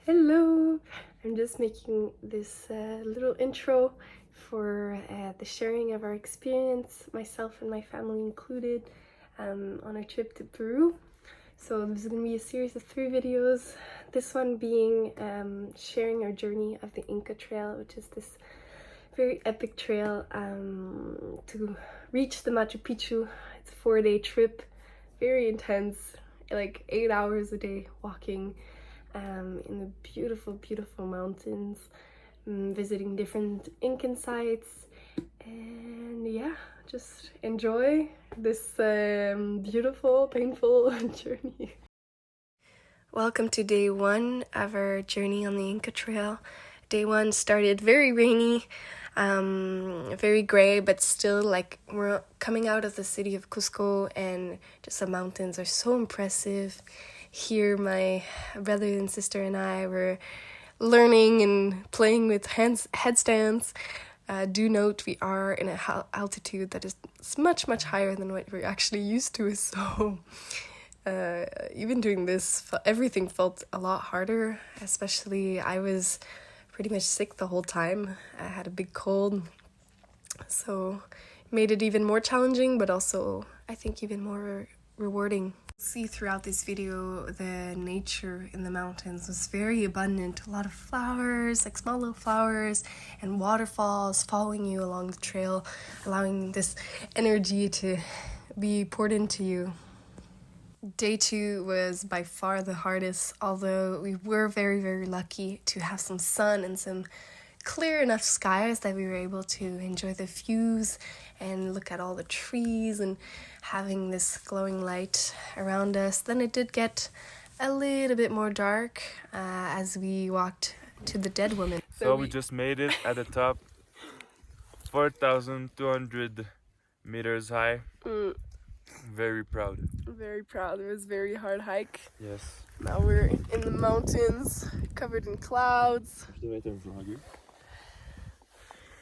Hello! I'm just making this little intro for the sharing of our experience, myself and my family included, on our trip to Peru. So this is going to be a series of 3 videos, this one being sharing our journey of the Inka Trail, which is this very epic trail to reach the Machu Picchu. It's a 4-day trip, very intense, like 8 hours a day walking in the beautiful, beautiful mountains, visiting different Incan sites, and yeah, just enjoy this beautiful, painful journey. Welcome to day 1 of our journey on the Inka Trail. Day 1 started very rainy, very gray, but still like we're coming out of the city of Cusco, and just the mountains are so impressive. Here my brother and sister and I were learning and playing with headstands. Do note we are in an altitude that is much higher than what we're actually used to, so even doing this, everything felt a lot harder. Especially I was pretty much sick the whole time. I had a big cold, so it made it even more challenging, but also I think even more rewarding. See throughout this video, the nature in the mountains was very abundant. A lot of flowers, like small little flowers, and waterfalls following you along the trail, allowing this energy to be poured into you. Day 2 was by far the hardest, although we were very lucky to have some sun and some clear enough skies that we were able to enjoy the views and look at all the trees and having this glowing light around us. Then it did get a little bit more dark as we walked to the Dead Woman. So we just made it at the top, 4,200 meters high. Very proud. Very proud. It was a very hard hike. Yes. Now we're in the mountains, covered in clouds. Je devrais être un vlogger.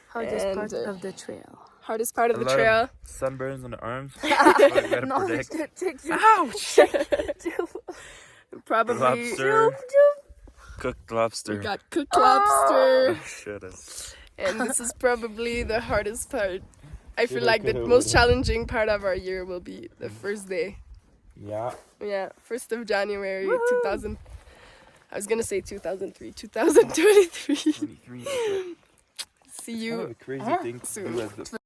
Hardest part of the trail. Hardest part of the lot trail. Of sunburns on the arms. No, protect. Ouch! Probably Lobster. Cooked lobster. we got cooked lobster. Shut up. And this is probably the hardest part. I feel like the most challenging part of our year will be the first day. Yeah. Yeah, 1st of January 2000. I was gonna say 2003, 2023. 23. See you Kind of a crazy thing to soon. do as the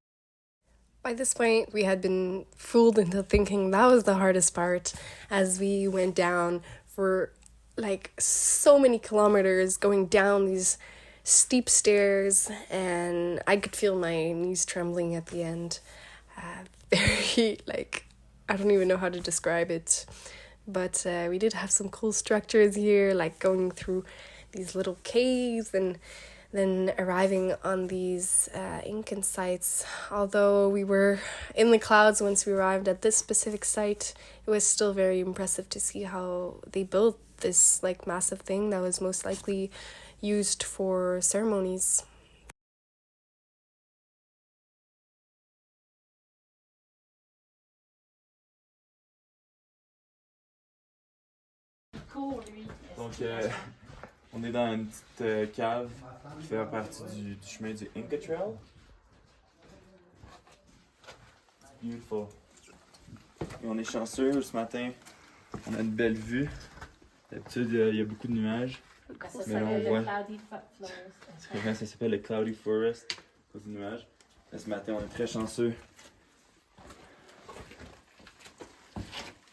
By this point, we had been fooled into thinking that was the hardest part, as we went down for like so many kilometers, going down these steep stairs, and I could feel my knees trembling at the end. Very, like, I don't even know how to describe it, but we did have some cool structures here, like going through these little caves and then arriving on these Incan sites. Although we were in the clouds once we arrived at this specific site, it was still very impressive to see how they built this like massive thing that was most likely used for ceremonies. Donc, on est dans une petite cave qui fait partie du chemin du Inka Trail. It's beautiful. Et on est chanceux ce matin. On a une belle vue. D'habitude, il y a beaucoup de nuages. Mais là, on voit. Ça s'appelle le Cloudy Forest à cause des nuages. Et ce matin, on est très chanceux.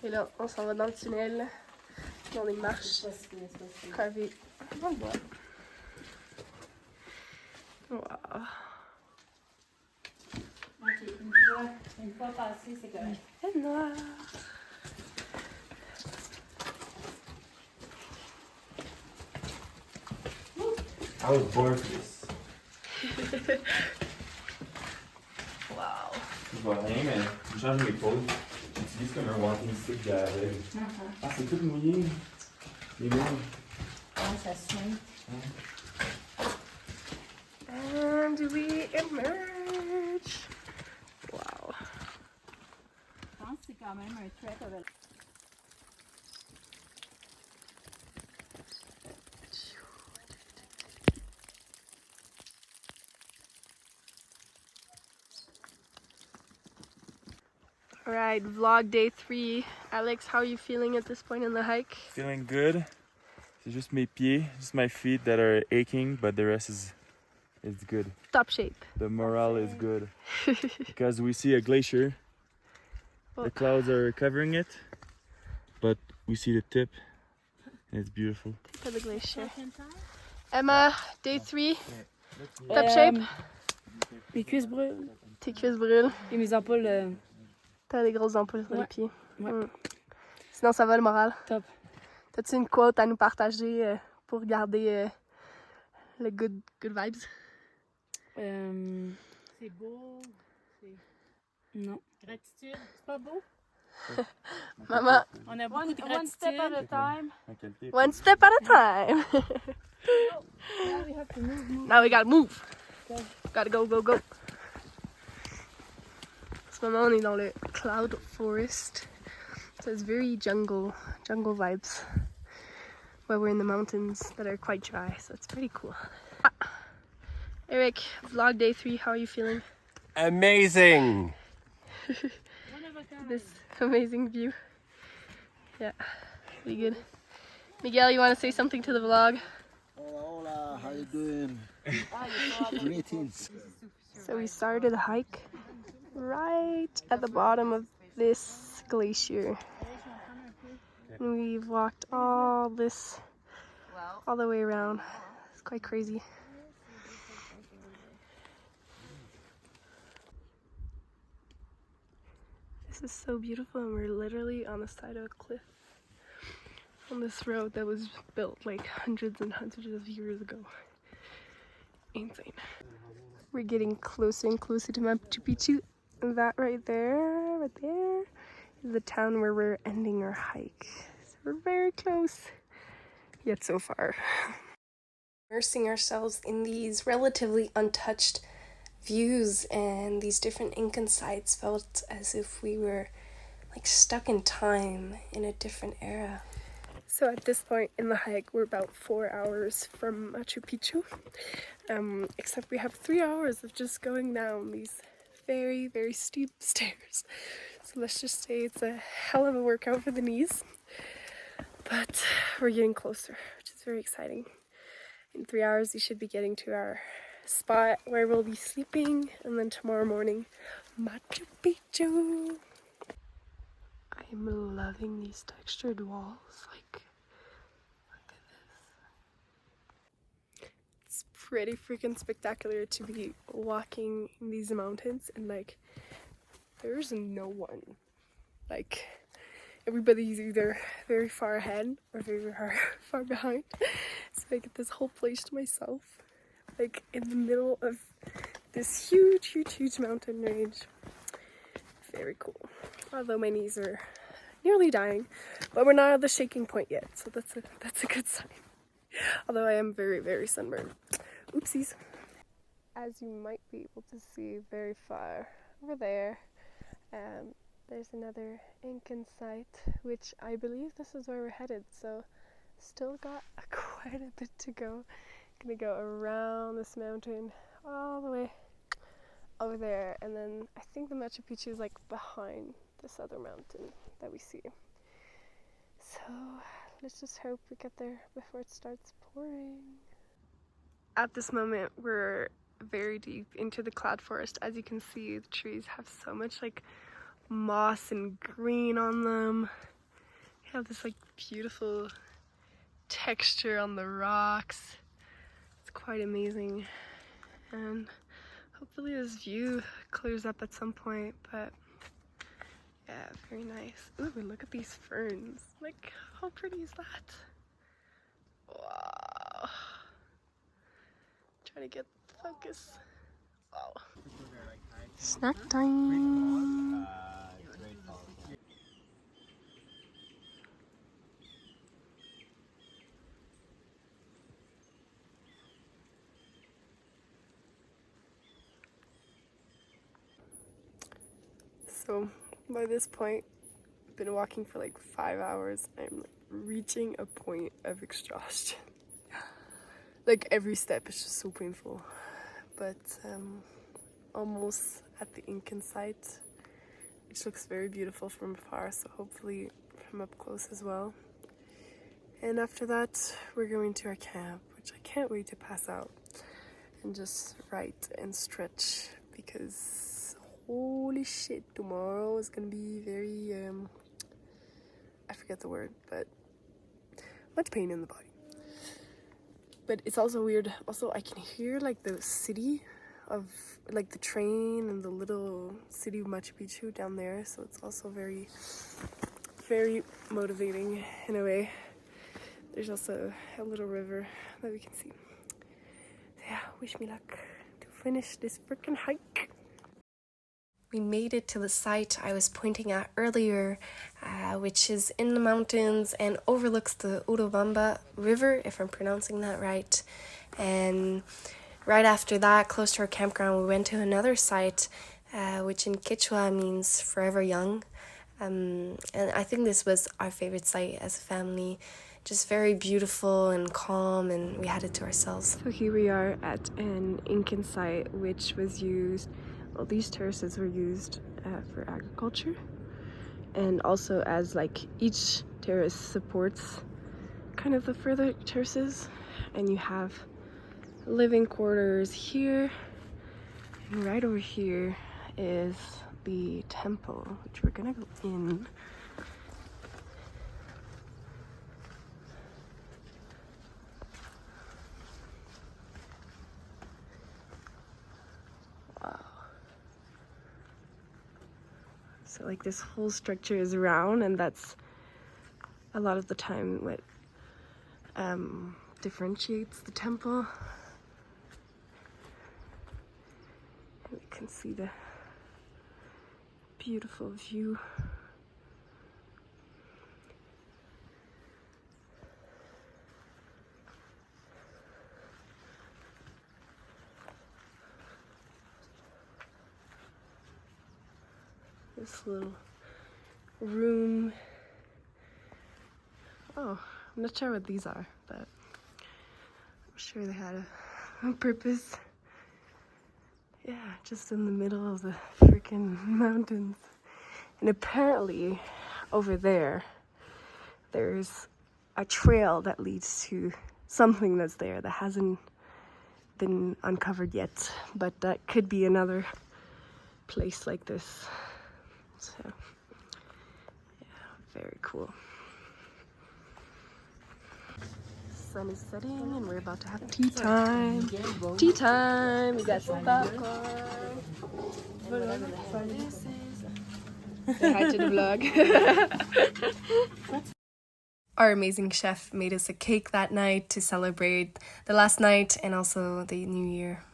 Et là, on s'en va dans le tunnel, dans les marches gravées dans le bois. Wow. Une fois passé, c'est correct. C'est noir. I was born for this. Wow. Je vois rien, mais je change mes poses. J'utilise comme un walking stick de la règle. Ah, c'est tout mouillé. Les mains. Ah, ça swing. And we emerge. Wow. Je pense que c'est quand même un trek avec. Alright, vlog day 3. Alex, how are you feeling at this point in the hike? Feeling good. C'est juste mes pieds, just my feet that are aching, but the rest is good. Top shape. The morale is good because we see a glacier. The clouds are covering it, but we see the tip, and it's beautiful. Tip of the glacier. Emma, day 3. Top shape. Mes cuisses brûlent. Tes cuisses brûlent. Et mes ampoules. T'as des grosses ampoules sur les Ouais. pieds. Ouais. Sinon, ça va le moral? Top. T'as-tu une quote à nous partager pour garder le good vibes? C'est beau. Non. Gratitude. C'est pas beau? Maman, On a beaucoup de gratitude. One step at a time. one step at a time. Now we have to move. Now we gotta move. Gotta go. En ce moment, on est dans le cloud forest. So it's very jungle vibes. But we're in the mountains that are quite dry, so it's pretty cool. Eric, vlog day 3, how are you feeling? Amazing! This amazing view. Yeah, pretty good. Miguel, you want to say something to the vlog? Hola, how you doing? Greetings. So we started the hike right at the bottom of this glacier. And we've walked all the way around. It's quite crazy. This is so beautiful, and we're literally on the side of a cliff on this road that was built like hundreds and hundreds of years ago. Insane. We're getting closer and closer to Machu Picchu. That right there is the town where we're ending our hike. So we're very close, yet so far. Immersing ourselves in these relatively untouched views and these different Incan sites felt as if we were like stuck in time in a different era. So at this point in the hike, we're about 4 hours from Machu Picchu, except we have 3 hours of just going down these very, very steep stairs. So let's just say it's a hell of a workout for the knees, but we're getting closer, which is very exciting. In 3 hours, we should be getting to our spot where we'll be sleeping, and then tomorrow morning, Machu Picchu. I'm loving these textured walls. Like, look at this. It's pretty freaking spectacular to be walking in these mountains and like there's no one. Like everybody's either very far ahead or very far behind. So I get this whole place to myself, like in the middle of this huge mountain range. Very cool. Although my knees are nearly dying, but we're not at the shaking point yet, so that's a good sign. Although I am very, very sunburned. Oopsies. As you might be able to see very far over there, there's another Incan site, which I believe this is where we're headed, so still got quite a bit to go. Gonna go around this mountain all the way over there, and then I think the Machu Picchu is like behind this other mountain that we see. So let's just hope we get there before it starts pouring. At this moment, we're very deep into the cloud forest. As you can see, the trees have so much like moss and green on them. They have this like beautiful texture on the rocks. It's quite amazing, and hopefully this view clears up at some point, but yeah, very nice. Ooh, look at these ferns. Like, how pretty is that? Wow. Trying to get focus. Wow. Snack time. So by this point, I've been walking for like 5 hours. I'm like reaching a point of exhaustion. Like every step is just so painful. But almost at the Incan site, which looks very beautiful from afar, so hopefully from up close as well. And after that, we're going to our camp, which I can't wait to pass out and just write and stretch, because holy shit, tomorrow is gonna be very, I forget the word, but much pain in the body. But it's also weird, also I can hear like the city of, like the train and the little city of Machu Picchu down there, so it's also very, very motivating in a way. There's also a little river that we can see. So yeah, wish me luck to finish this freaking hike. We made it to the site I was pointing at earlier, which is in the mountains and overlooks the Urubamba River, if I'm pronouncing that right. And right after that, close to our campground, we went to another site, which in Quechua means forever young. And I think this was our favorite site as a family. Just very beautiful and calm, and we had it to ourselves. So here we are at an Incan site, which was used, well, these terraces were used for agriculture, and also as like each terrace supports kind of the further terraces, and you have living quarters here, and right over here is the temple, which we're gonna go in. So like this whole structure is round, and that's a lot of the time what differentiates the temple. And you can see the beautiful view. This little room. Oh, I'm not sure what these are, but I'm sure they had a purpose. Yeah, just in the middle of the freaking mountains. And apparently over there, there's a trail that leads to something that's there that hasn't been uncovered yet, but that could be another place like this. So, yeah, very cool. Sun is setting and we're about to have tea time. Tea time! We got some popcorn. Say hi to the vlog. Our amazing chef made us a cake that night to celebrate the last night and also the new year.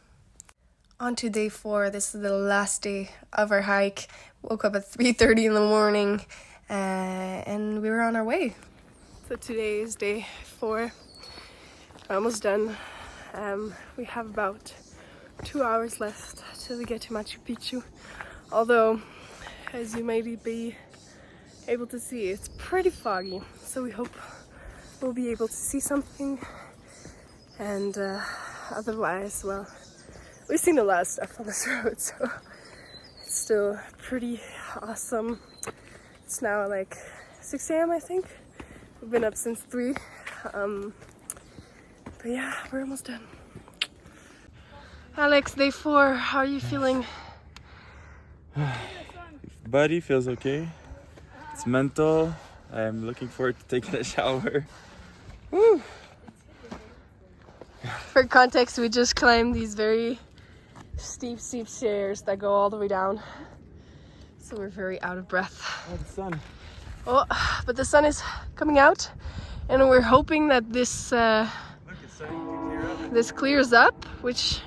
On to day 4. This is the last day of our hike. Woke up at 3:30 in the morning and we were on our way. So today is day 4. We're almost done. We have about 2 hours left till we get to Machu Picchu. Although, as you may be able to see, it's pretty foggy. So we hope we'll be able to see something. And otherwise, well, we've seen a lot of stuff on this road, so it's still pretty awesome. It's now like 6 a.m. I think. We've been up since 3. But yeah, we're almost done. Alex, day 4, how are you feeling? Body feels okay. It's mental. I'm looking forward to taking a shower. Woo! For context, we just climbed these very steep stairs that go all the way down. So we're very out of breath. Oh, the sun. Oh, but the sun is coming out, and we're hoping that this this clears up, which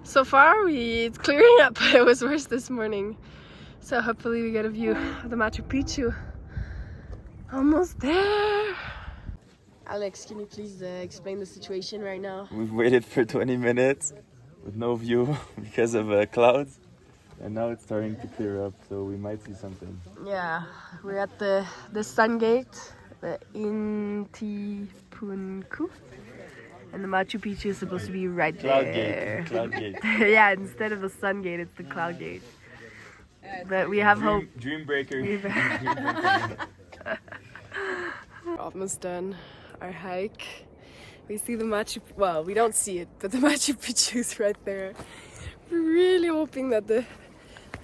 so far it's clearing up. It was worse this morning. So hopefully we get a view of the Machu Picchu. Almost there. Alex, can you please explain the situation right now? We've waited for 20 minutes with no view because of clouds, and now it's starting to clear up, so we might see something. Yeah, we're at the sun gate, the Intipunku, and the Machu Picchu is supposed to be right Cloud there. gate. Cloud gate. Yeah, instead of the sun gate, it's the cloud gate. but we have hope. Dream breaker. We're almost done our hike. We see the Machu, well, we don't see it, but the Machu Picchu is right there. We're really hoping that the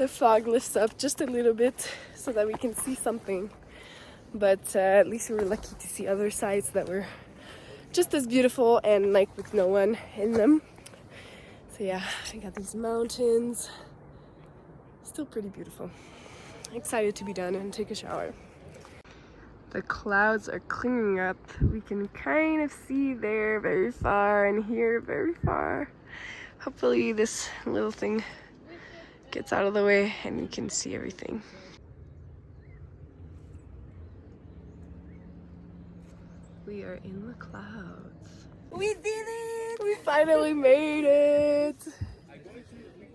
fog lifts up just a little bit so that we can see something. But at least we were lucky to see other sites that were just as beautiful and like with no one in them. So yeah, we got these mountains. Still pretty beautiful. Excited to be done and take a shower. The clouds are clearing up. We can kind of see there very far and here very far. Hopefully this little thing gets out of the way and we can see everything. We are in the clouds. We did it! We finally made it!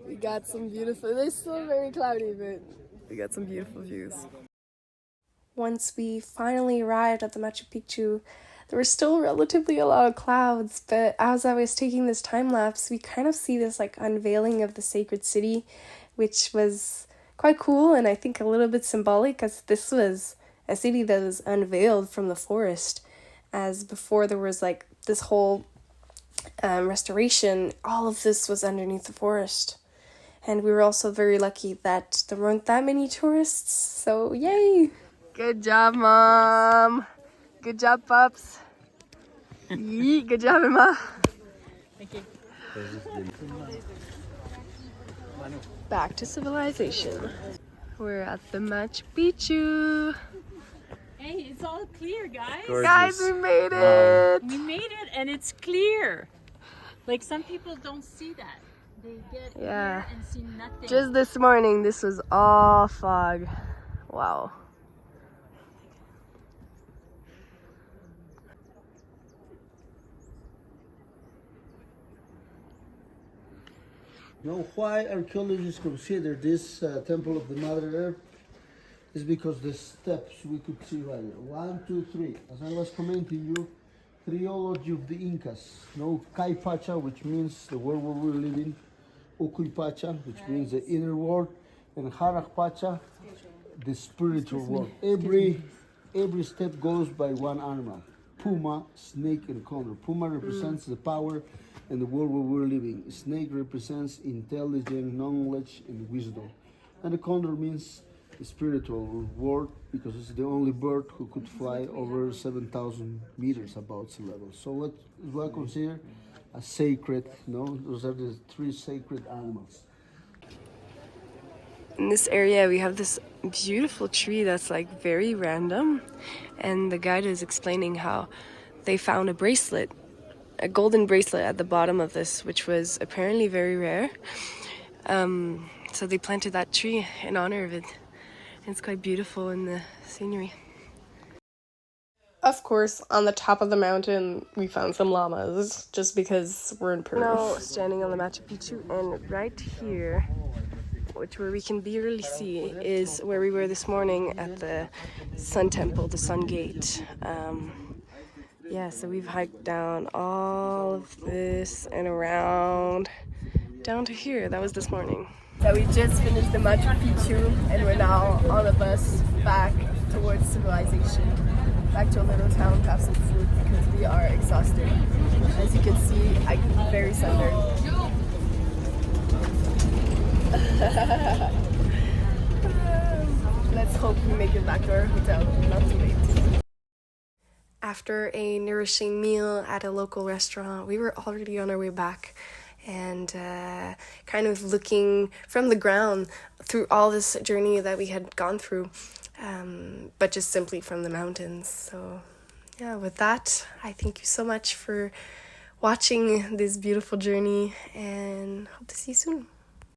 We got some beautiful, it's still very cloudy, but we got some beautiful views. Once we finally arrived at the Machu Picchu, there were still relatively a lot of clouds, but as I was taking this time lapse, we kind of see this like unveiling of the sacred city, which was quite cool and I think a little bit symbolic, as this was a city that was unveiled from the forest, as before there was like this whole restoration, all of this was underneath the forest. And we were also very lucky that there weren't that many tourists, so yay! Good job, Mom! Good job, pups! Yee, good job, Emma! Thank you. Back to civilization. We're at the Machu Picchu! Hey, it's all clear, guys. Gorgeous. Guys, we made it! We made it and it's clear. Like some people don't see that. They get Yeah. here and see nothing. Just this morning, this was all fog. Wow. You know why archaeologists consider this temple of the Mother Earth? Is because the steps we could see right here. 1, 2, 3. As I was commenting you, theology of the Incas. No Kai Pacha, which means the world where we're living. Ukuy Pacha, which means the inner world. And Harak Pacha, the spiritual world. Every step goes by one animal. Puma, snake, and condor. Puma represents the power and the world where we're living. Snake represents intelligence, knowledge, and wisdom. And the condor means the spiritual world, because it's the only bird who could fly over 7,000 meters above sea level. So what I consider a sacred, those are the 3 sacred animals. In this area, we have this beautiful tree that's like very random, and the guide is explaining how they found a golden bracelet at the bottom of this, which was apparently very rare. So they planted that tree in honor of it. It's quite beautiful in the scenery. Of course, on the top of the mountain, we found some llamas, just because we're in Peru. Now, standing on the Machu Picchu, and right here, where we can barely see, is where we were this morning at the Sun Temple, the Sun Gate. Yeah, so we've hiked down all of this and around down to here. That was this morning. So we just finished the Machu Picchu and we're now on a bus back towards civilization. Back to a little town to have some food because we are exhausted. As you can see, I'm very sunburned. Let's hope we make it back to our hotel, not too late. After a nourishing meal at a local restaurant, we were already on our way back and kind of looking from the ground through all this journey that we had gone through, but just simply from the mountains. So yeah, with that, I thank you so much for watching this beautiful journey and hope to see you soon.